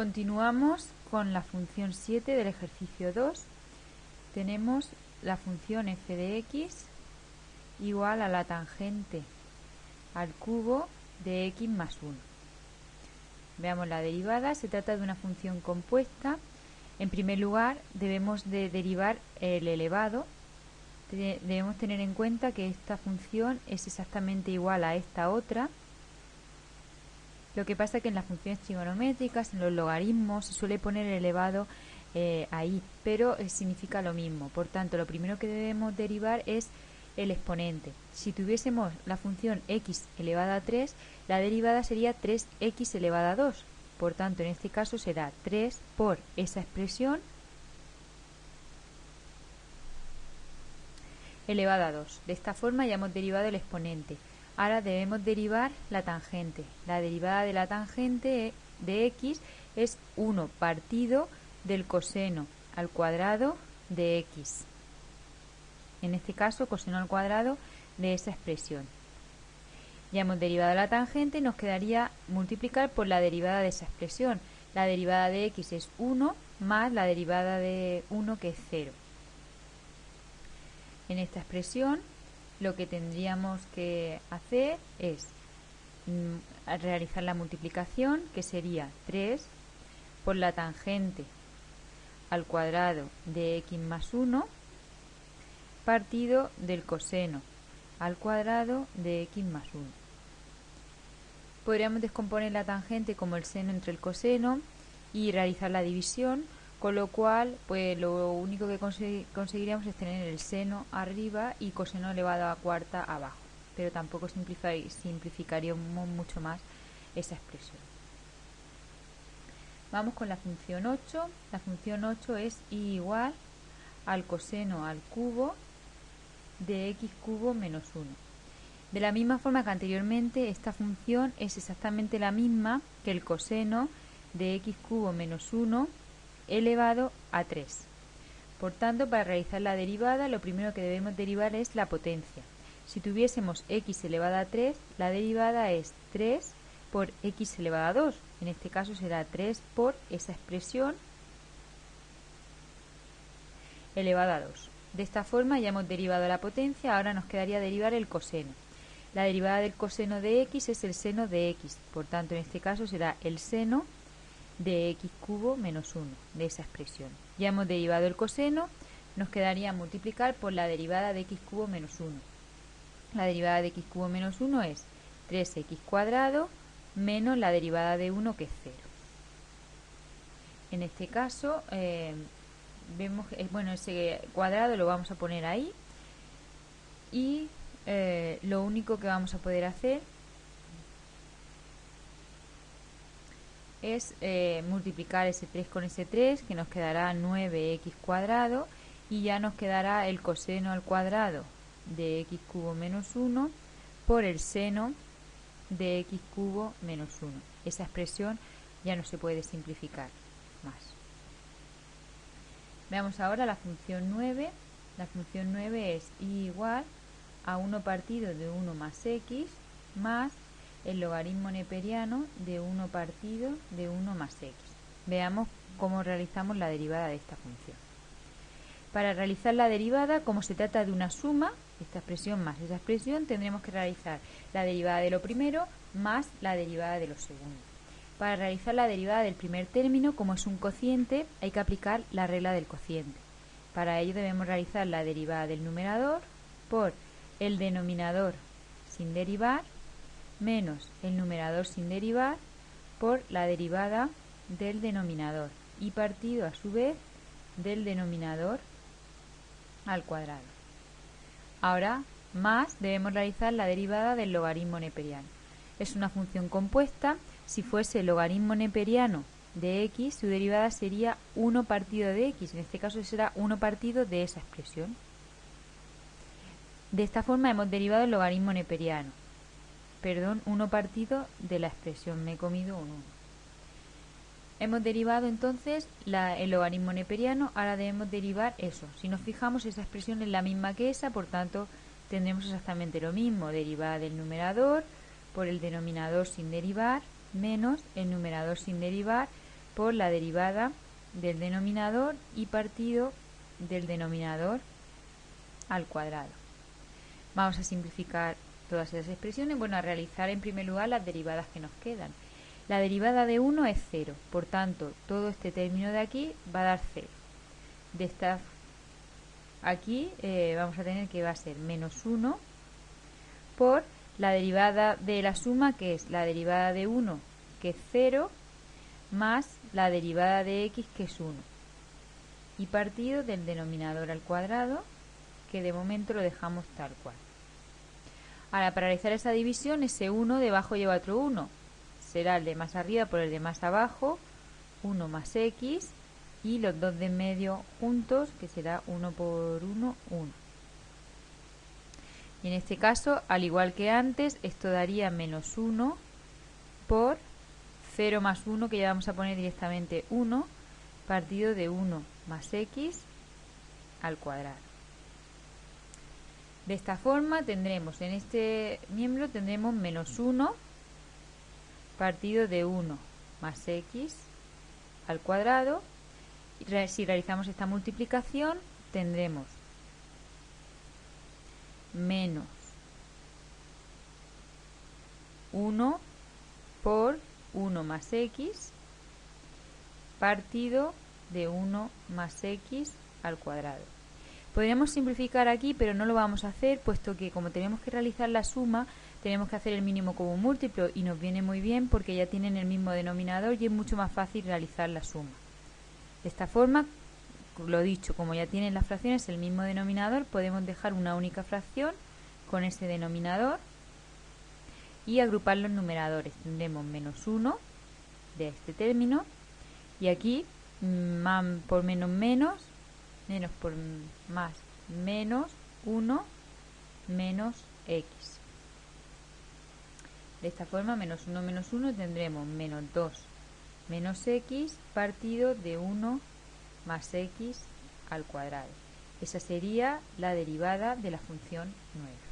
Continuamos con la función 7 del ejercicio 2. Tenemos la función f de x igual a la tangente al cubo de x más 1. Veamos la derivada. Se trata de una función compuesta. En primer lugar, debemos de derivar el elevado. Debemos tener en cuenta que esta función es exactamente igual a esta otra. Lo que pasa es que en las funciones trigonométricas, en los logaritmos, se suele poner el elevado ahí, pero significa lo mismo. Por tanto, lo primero que debemos derivar es el exponente. Si tuviésemos la función x elevada a 3, la derivada sería 3x elevada a 2. Por tanto, en este caso será 3 por esa expresión elevada a 2. De esta forma ya hemos derivado el exponente. Ahora debemos derivar la tangente. La derivada de la tangente de x es 1 partido del coseno al cuadrado de x. En este caso, coseno al cuadrado de esa expresión. Ya hemos derivado la tangente y nos quedaría multiplicar por la derivada de esa expresión. La derivada de x es 1 más la derivada de 1, que es 0. En esta expresión lo que tendríamos que hacer es realizar la multiplicación, que sería 3 por la tangente al cuadrado de x más 1 partido del coseno al cuadrado de x más 1. Podríamos descomponer la tangente como el seno entre el coseno y realizar la división, con lo cual pues lo único que conseguiríamos es tener el seno arriba y coseno elevado a cuarta abajo, pero tampoco simplificaríamos mucho más esa expresión. Vamos con la función 8. La función 8 es y igual al coseno al cubo de x cubo menos 1. De la misma forma que anteriormente, esta función es exactamente la misma que el coseno de x cubo menos 1 elevado a 3. Por tanto, para realizar la derivada, lo primero que debemos derivar es la potencia. Si tuviésemos x elevada a 3, la derivada es 3 por x elevada a 2. En este caso será 3 por esa expresión elevada a 2. De esta forma ya hemos derivado la potencia, ahora nos quedaría derivar el coseno. La derivada del coseno de x es el seno de x, por tanto en este caso será el seno de x cubo menos 1, de esa expresión. Ya hemos derivado el coseno, nos quedaría multiplicar por la derivada de x cubo menos 1. La derivada de x cubo menos 1 es 3x cuadrado menos la derivada de 1, que es 0. En este caso, vemos que ese cuadrado lo vamos a poner ahí y lo único que vamos a poder hacer es multiplicar ese 3 con ese 3, que nos quedará 9x cuadrado, y ya nos quedará el coseno al cuadrado de x cubo menos 1 por el seno de x cubo menos 1. Esa expresión ya no se puede simplificar más. Veamos ahora la función 9. La función 9 es y igual a 1 partido de 1 más x más el logaritmo neperiano de 1 partido de 1 más x. Veamos cómo realizamos la derivada de esta función. Para realizar la derivada, como se trata de una suma, esta expresión más esa expresión, tendremos que realizar la derivada de lo primero más la derivada de lo segundo. Para realizar la derivada del primer término, como es un cociente, hay que aplicar la regla del cociente. Para ello debemos realizar la derivada del numerador por el denominador sin derivar menos el numerador sin derivar por la derivada del denominador y partido a su vez del denominador al cuadrado. Ahora más debemos realizar la derivada del logaritmo neperiano. Es una función compuesta. Si fuese el logaritmo neperiano de x, su derivada sería 1 partido de x. En este caso será 1 partido de esa expresión. De esta forma hemos derivado el logaritmo neperiano. 1 partido de la expresión, me he comido un 1. Hemos derivado entonces el logaritmo neperiano, ahora debemos derivar eso. Si nos fijamos, esa expresión es la misma que esa, por tanto tendremos exactamente lo mismo. Derivada del numerador por el denominador sin derivar menos el numerador sin derivar por la derivada del denominador y partido del denominador al cuadrado. Vamos a simplificar todas esas expresiones. Bueno, a realizar en primer lugar las derivadas que nos quedan. La derivada de 1 es 0, por tanto, todo este término de aquí va a dar 0. De esta aquí vamos a tener que va a ser menos 1 por la derivada de la suma, que es la derivada de 1, que es 0, más la derivada de x, que es 1. Y partido del denominador al cuadrado, que de momento lo dejamos tal cual. Ahora, para realizar esa división, ese 1 debajo lleva otro 1. Será el de más arriba por el de más abajo, 1 más x, y los dos de en medio juntos, que será 1 por 1, 1. Y en este caso, al igual que antes, esto daría menos 1 por 0 más 1, que ya vamos a poner directamente 1, partido de 1 más x al cuadrado. De esta forma tendremos, en este miembro tendremos menos 1 partido de 1 más x al cuadrado. Si realizamos esta multiplicación tendremos menos 1 por 1 más x partido de 1 más x al cuadrado. Podríamos simplificar aquí, pero no lo vamos a hacer, puesto que como tenemos que realizar la suma, tenemos que hacer el mínimo común múltiplo, y nos viene muy bien porque ya tienen el mismo denominador y es mucho más fácil realizar la suma. De esta forma, lo dicho, como ya tienen las fracciones el mismo denominador, podemos dejar una única fracción con ese denominador y agrupar los numeradores. Tendremos menos 1 de este término, y aquí más por menos menos, menos por más menos 1 menos x. De esta forma, menos 1 tendremos menos 2 menos x partido de 1 más x al cuadrado. Esa sería la derivada de la función 9.